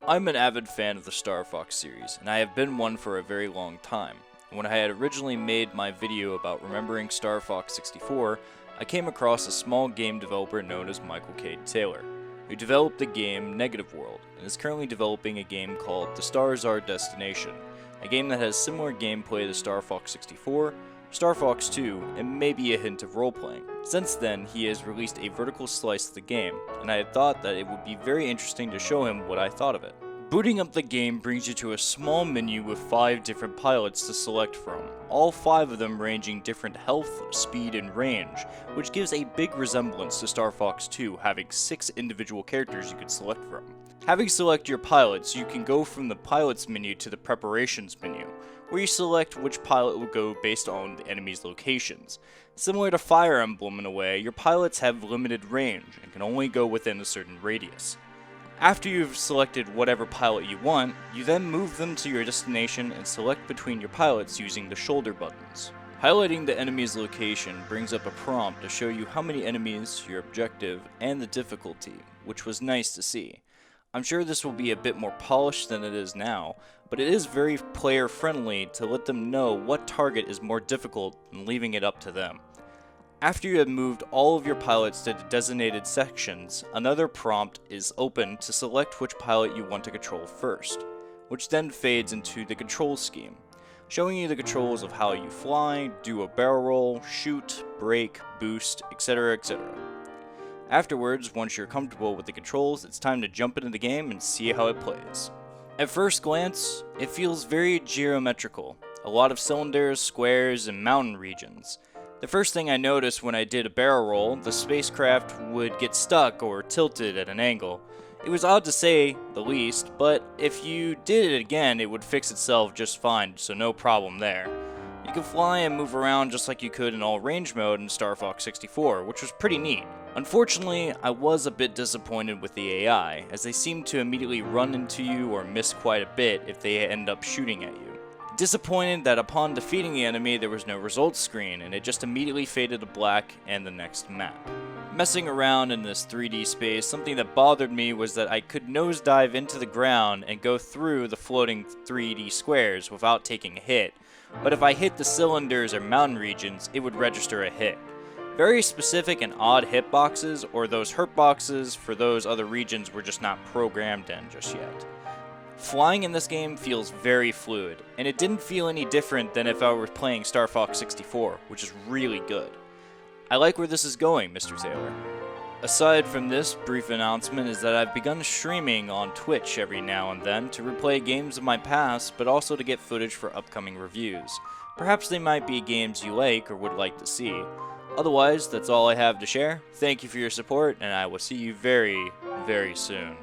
I'm an avid fan of the Star Fox series, and I have been one for a very long time. When I had originally made my video about remembering Star Fox 64, I came across a small game developer known as Michael K. Taylor, who developed the game Negative World, and is currently developing a game called The Stars Are Destination, a game that has similar gameplay to Star Fox 64, Star Fox 2, and maybe a hint of role-playing. Since then, he has released a vertical slice of the game, and I had thought that it would be very interesting to show him what I thought of it. Booting up the game brings you to a small menu with 5 different pilots to select from, all 5 of them ranging different health, speed, and range, which gives a big resemblance to Star Fox 2 having 6 individual characters you could select from. Having select your pilots, you can go from the pilots menu to the preparations menu, where you select which pilot will go based on the enemy's locations. Similar to Fire Emblem in a way, your pilots have limited range and can only go within a certain radius. After you've selected whatever pilot you want, you then move them to your destination and select between your pilots using the shoulder buttons. Highlighting the enemy's location brings up a prompt to show you how many enemies, your objective, and the difficulty, which was nice to see. I'm sure this will be a bit more polished than it is now, but it is very player friendly to let them know what target is more difficult and leaving it up to them. After you have moved all of your pilots to the designated sections, another prompt is open to select which pilot you want to control first, which then fades into the control scheme, showing you the controls of how you fly, do a barrel roll, shoot, brake, boost, etc, etc. Afterwards, once you're comfortable with the controls, it's time to jump into the game and see how it plays. At first glance, it feels very geometrical, a lot of cylinders, squares, and mountain regions. The first thing I noticed when I did a barrel roll, the spacecraft would get stuck or tilted at an angle. It was odd to say the least, but if you did it again, it would fix itself just fine, so no problem there. You could fly and move around just like you could in all range mode in Star Fox 64, which was pretty neat. Unfortunately, I was a bit disappointed with the AI, as they seemed to immediately run into you or miss quite a bit if they end up shooting at you. Disappointed that upon defeating the enemy there was no results screen and it just immediately faded to black and the next map. Messing around in this 3D space, something that bothered me was that I could nosedive into the ground and go through the floating 3D squares without taking a hit, but if I hit the cylinders or mountain regions, it would register a hit. Very specific and odd hitboxes, or those hurt boxes for those other regions were just not programmed in just yet. Flying in this game feels very fluid, and it didn't feel any different than if I were playing Star Fox 64, which is really good. I like where this is going, Mr. Taylor. Aside from this brief announcement is that I've begun streaming on Twitch every now and then to replay games of my past, but also to get footage for upcoming reviews. Perhaps they might be games you like or would like to see. Otherwise, that's all I have to share. Thank you for your support, and I will see you very, very soon.